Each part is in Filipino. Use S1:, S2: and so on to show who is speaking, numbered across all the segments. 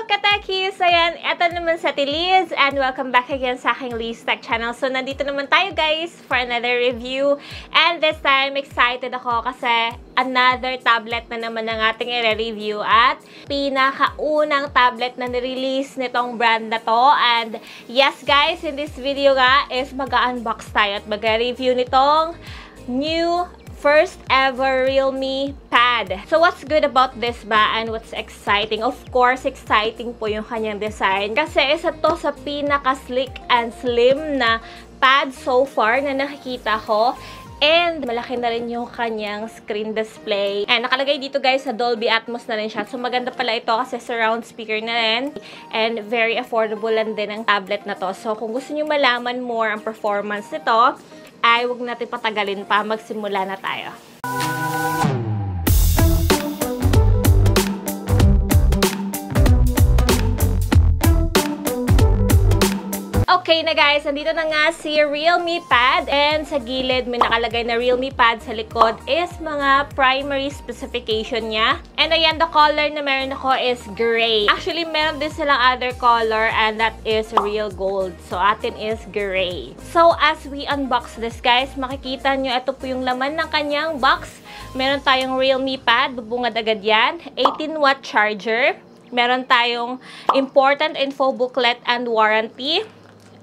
S1: Techies! Ayan, eto naman sa Techies and welcome back again sa aking Lee's Tech channel. So, nandito naman tayo guys for another review. And this time, excited ako kasi another tablet na naman ang ating i-review at pinakaunang tablet na nirelease nitong brand na to. And yes guys, in this video nga is mag-unbox tayo at mag-review nitong new first ever Realme pad. So, what's good about this ba and what's exciting? Of course, exciting po yung kanyang design. Kasi isa to sa pinaka-slick and slim na pad so far na nakikita ko. And malaki na rin yung kanyang screen display. And nakalagay dito guys sa Dolby Atmos na rin siya. So, maganda pala ito kasi surround speaker na rin. And very affordable lang din ang tablet na to. So, kung gusto nyo malaman more ang performance nito, ay huwag natin patagalin pa, magsimula na tayo. Okay na guys, nandito na nga si Realme pad and sa gilid may nakalagay na Realme pad, sa likod is mga primary specification niya. And ayan, the color na meron ako is gray. Actually, meron din silang other color and that is real gold. So, atin is gray. So, as we unbox this guys, makikita nyo, ito po yung laman ng kanyang box. Meron tayong Realme pad, bubungad agad yan. 18-watt charger. Meron tayong important info booklet and warranty.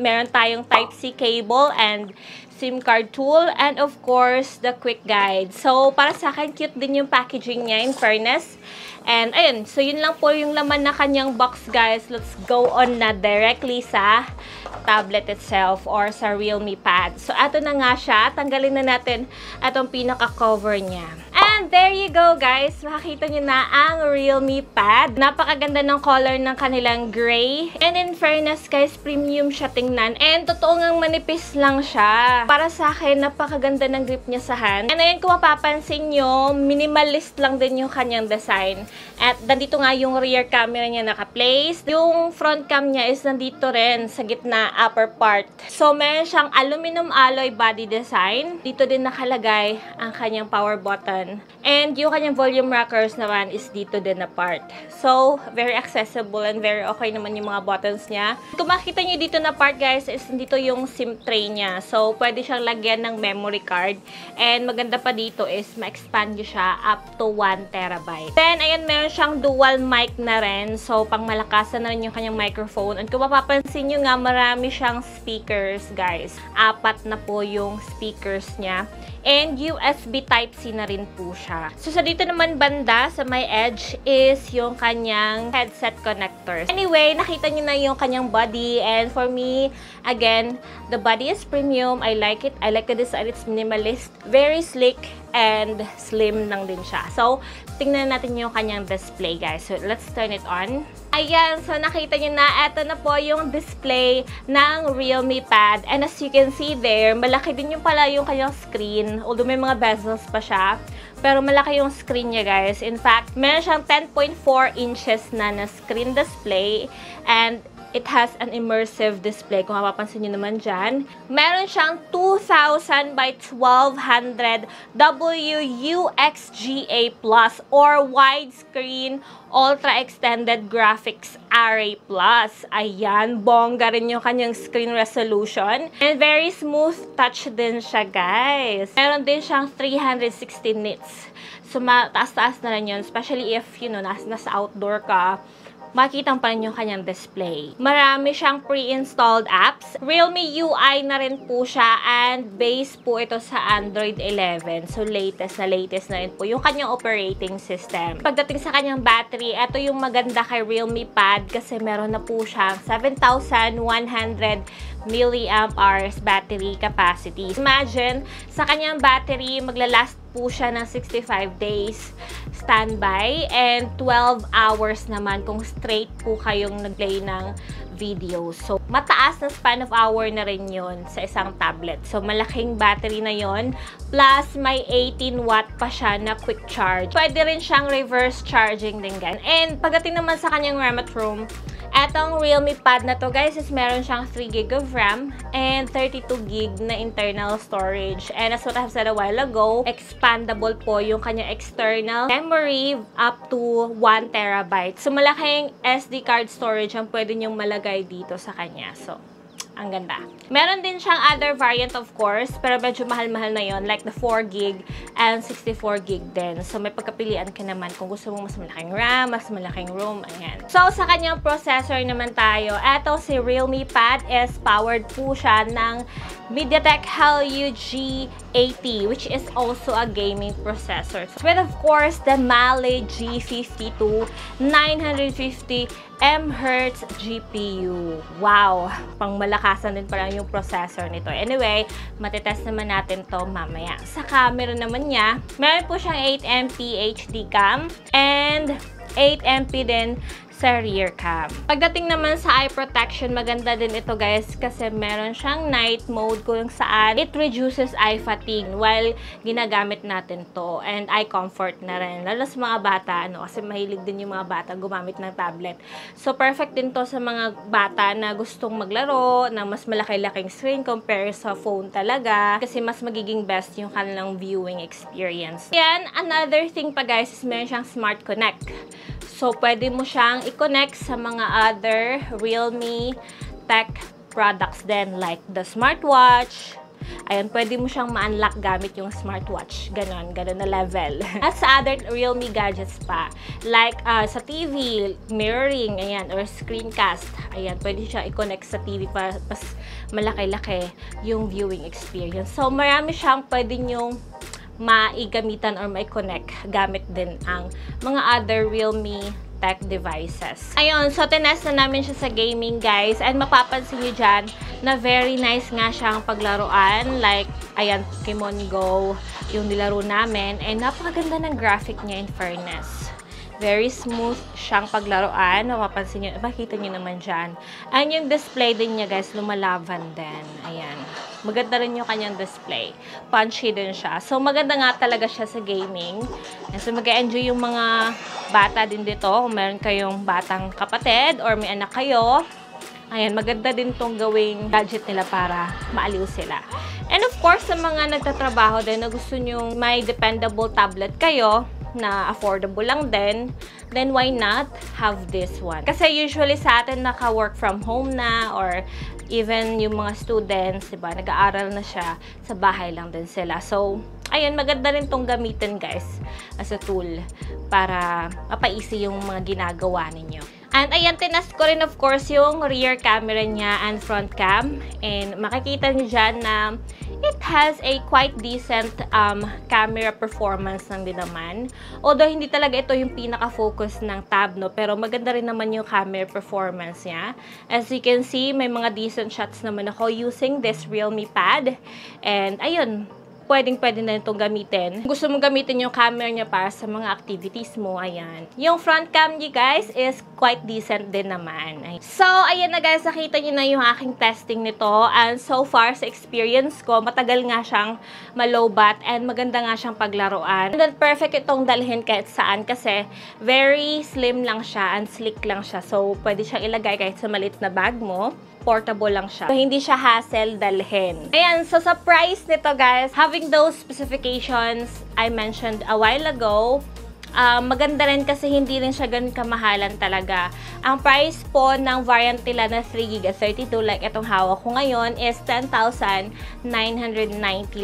S1: Meron tayong Type-C cable and SIM card tool, and of course, the quick guide. So, para sa akin, cute din yung packaging niya, in fairness. And, ayun, so yun lang po yung laman na kanyang box, guys. Let's go on na directly sa tablet itself or sa Realme pad. So, ato na nga siya. Tanggalin na natin atong pinaka-cover niya. And there you go, guys. Makikita nyo na ang Realme pad. Napakaganda ng color ng kanilang gray. And in fairness, guys, premium siya tingnan. And totoo ngang manipis lang siya. Para sa akin, napakaganda ng grip niya sa hand. And ayan, kung mapapansin nyo, minimalist lang din yung kanyang design. At nandito nga yung rear camera niya naka-place. Yung front cam niya is nandito rin sa gitna upper part. So, meron siyang aluminum alloy body design. Dito din nakalagay ang kanyang power button. And yung kanyang volume rockers naman is dito din na part. So, very accessible and very okay naman yung mga buttons niya. Kung makikita nyo dito na part guys, is dito yung SIM tray niya. So, pwede siyang lagyan ng memory card. And maganda pa dito is ma-expand nyo siya up to 1 terabyte. Then, ayan, meron siyang dual mic na rin. So, pang malakasan na rin yung kanyang microphone. And kung mapapansin nyo nga, marami siyang speakers guys. 4 na po yung speakers niya. And USB Type-C na rin po siya. So, sa dito naman banda, sa may edge, is yung kanyang headset connectors. Anyway, nakita nyo na yung kanyang body. And for me, again, the body is premium. I like it. I like the design. It's minimalist. Very slick and slim lang din siya. So, tingnan natin yung kanyang display, guys. So, let's turn it on. Ayan, so nakita nyo na, eto na po yung display ng Realme pad. And as you can see there, malaki din yung pala yung kanyang screen. Although may mga bezels pa siya. Pero malaki yung screen niya, guys. In fact, meron siyang 10.4 inches na screen display. And it has an immersive display. Kung mapapansin nyo naman dyan. Meron siyang 2000 by 1200 WUXGA Plus or widescreen Ultra Extended Graphics Array Plus. Ayan, bongga rin yung kanyang screen resolution. And very smooth touch din siya, guys. Meron din siyang 360 nits. So, mataas-taas na rin yun. Especially if, you know, nasa outdoor ka. Makikita pa rin yung kanyang display. Marami siyang pre-installed apps. Realme UI na rin po siya and base po ito sa Android 11. So, latest na rin po yung kanyang operating system. Pagdating sa kanyang battery, ito yung maganda kay Realme pad kasi meron na po siyang 7,100 mAh battery capacity. Imagine, sa kanyang battery, maglalast po siya ng 65 days standby and 12 hours naman kung straight po kayong nag-play ng video. So, mataas na span of hour na rin yun sa isang tablet. So, malaking battery na yon. Plus, may 18 watt pa siya na quick charge. Pwede rin siyang reverse charging din gan. And pagdating naman sa kanyang remote room, Etong Realme Pad na to guys is meron siyang 3GB of RAM and 32GB na internal storage. And as what I have said a while ago, expandable po yung kanyang external memory up to 1TB. So malaking SD card storage ang pwede nyong malagay dito sa kanya. So, ang ganda. Meron din siyang other variant of course, pero medyo mahal-mahal na yon, like the 4GB and 64GB din. So, may pagkapilian ka naman kung gusto mo mas malaking RAM, mas malaking ROM, ayan. So, sa kanyang processor naman tayo, eto si Realme Pad is powered po siya ng MediaTek Helio G80, which is also a gaming processor. With of course, the Mali G52 950MHz GPU. Wow! Pangmalakasan din parang yung processor nito. Anyway, matitest naman natin to mamaya. Sa camera naman niya, meron po siyang 8MP HD cam and 8MP din sa rear cam. Pagdating naman sa eye protection, maganda din ito guys kasi meron siyang night mode kung saan it reduces eye fatigue while ginagamit natin to, and eye comfort na rin. Lalo sa mga bata, kasi mahilig din yung mga bata gumamit ng tablet. So, perfect din to sa mga bata na gustong maglaro ng mas malaki-laking screen compare sa phone talaga kasi mas magiging best yung kanilang viewing experience. Yan, another thing pa guys is meron siyang Smart Connect. So, pwede mo siyang i-connect sa mga other Realme tech products din like the smartwatch. Ayan, pwede mo siyang ma-unlock gamit yung smartwatch. Ganon na level. At sa other Realme gadgets pa, like sa TV, mirroring, ayan, or screencast. Ayan, pwede siya i-connect sa TV para mas malaki-laki yung viewing experience. So, marami siyang pwede nyong maigamitan or mai-connect gamit din ang mga other Realme tech devices. Ayun, so tinest na namin siya sa gaming guys, and mapapansin nyo dyan na very nice nga siyang paglaruan, like ayan, Pokemon Go yung nilaro namin, and napakaganda ng graphic niya in fairness. Very smooth siyang paglaruan. Mapapansin nyo, makita nyo naman dyan. And yung display din niya guys, lumalaban din. Ayan. Maganda rin yung kanyang display. Punchy din siya. So, maganda nga talaga siya sa gaming. And so, mag-enjoy yung mga bata din dito. Kung meron kayong batang kapatid or may anak kayo. Ayan, maganda din tong gawing gadget nila para maaliw sila. And of course, sa mga nagtatrabaho din na gusto nyo may dependable tablet kayo, na affordable lang din, then why not have this one? Kasi usually sa atin naka-work from home na, or even yung mga students, diba, nag-aaral na siya, sa bahay lang din sila. So, ayun, maganda rin tong gamitin guys as a tool para mapaisi yung mga ginagawa ninyo. And ayan, tinest ko rin of course yung rear camera niya and front cam. And makikita niyo dyan na it has a quite decent camera performance lang din naman. Although hindi talaga ito yung pinaka-focus ng tab, no? Pero maganda rin naman yung camera performance niya. As you can see, may mga decent shots naman ako using this Realme Pad. And ayun, pwedeng-pwede na itong gamitin. Gusto mong gamitin yung camera niya para sa mga activities mo, ayan. Yung front cam niya, guys, is quite decent din naman. Ayan. So, ayan na guys, nakita niyo na yung aking testing nito. And so far, sa experience ko, matagal nga siyang malobat and maganda nga siyang paglaruan. And then, perfect itong dalhin kahit saan kasi very slim lang siya and slick lang siya. So, pwede siyang ilagay kahit sa maliit na bag mo. Portable lang siya. So, hindi siya hassle dalhin. Ayan, so sa price nito guys, having those specifications I mentioned a while ago, maganda rin kasi hindi rin siya ganun kamahalan talaga. Ang price po ng variant nila na 3GB at 32, like itong hawak ko ngayon, is 10,990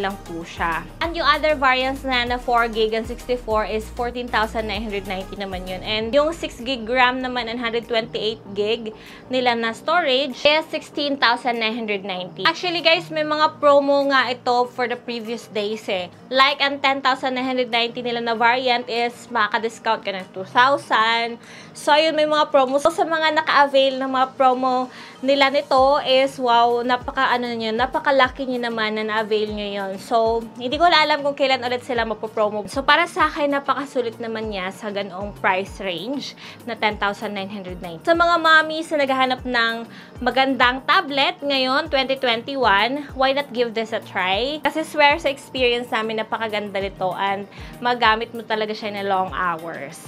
S1: lang po siya. And yung other variants na 4GB and 64 is 14,990 naman yun. And yung 6GB RAM naman and 128GB nila na storage is 16,990. Actually guys, may mga promo nga ito for the previous days eh. Like ang 10,990 nila na variant is makaka-discount ka ng 2,000. So, ayun, may mga promo. So, sa mga naka-avail ng mga promo nila nito is, wow, napaka-lucky nyo naman na na-avail nyo yun. So, hindi ko alam kung kailan ulit sila mapopromo. So, para sa akin, napakasulit naman niya sa ganoong price range na 10,990. Sa mga mommies na naghahanap ng magandang tablet ngayon, 2021, why not give this a try? Kasi swear sa experience namin, napakaganda nito and magamit mo talaga siya na long hours.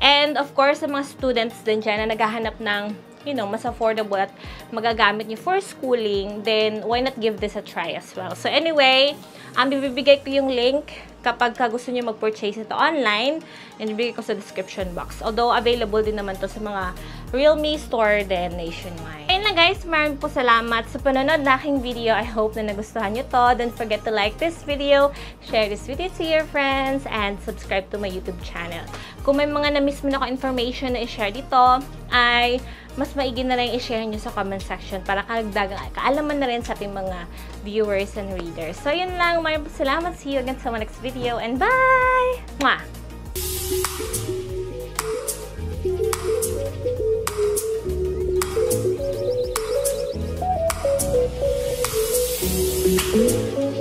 S1: And of course, sa mga students din dyan na naghahanap ng you know, mas affordable at magagamit niyo for schooling, then why not give this a try as well. So anyway, bibigay ko yung link kapag gusto niyo mag-purchase ito online, and bibigay ko sa description box. Although, available din naman to sa mga Realme store din nationwide. Ayun lang guys, maraming po salamat sa panonood na aking video. I hope na nagustuhan nyo to. Don't forget to like this video, share this video to your friends, and subscribe to my YouTube channel. Kung may mga na-miss mo na ko information na i-share dito, ay mas maigi na lang i-share nyo sa comment section para kalagdagang kaalaman na rin sa ating mga viewers and readers. So, yun lang. Maraming salamat. See you again sa my next video. And bye! Mwah!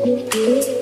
S1: Thank you.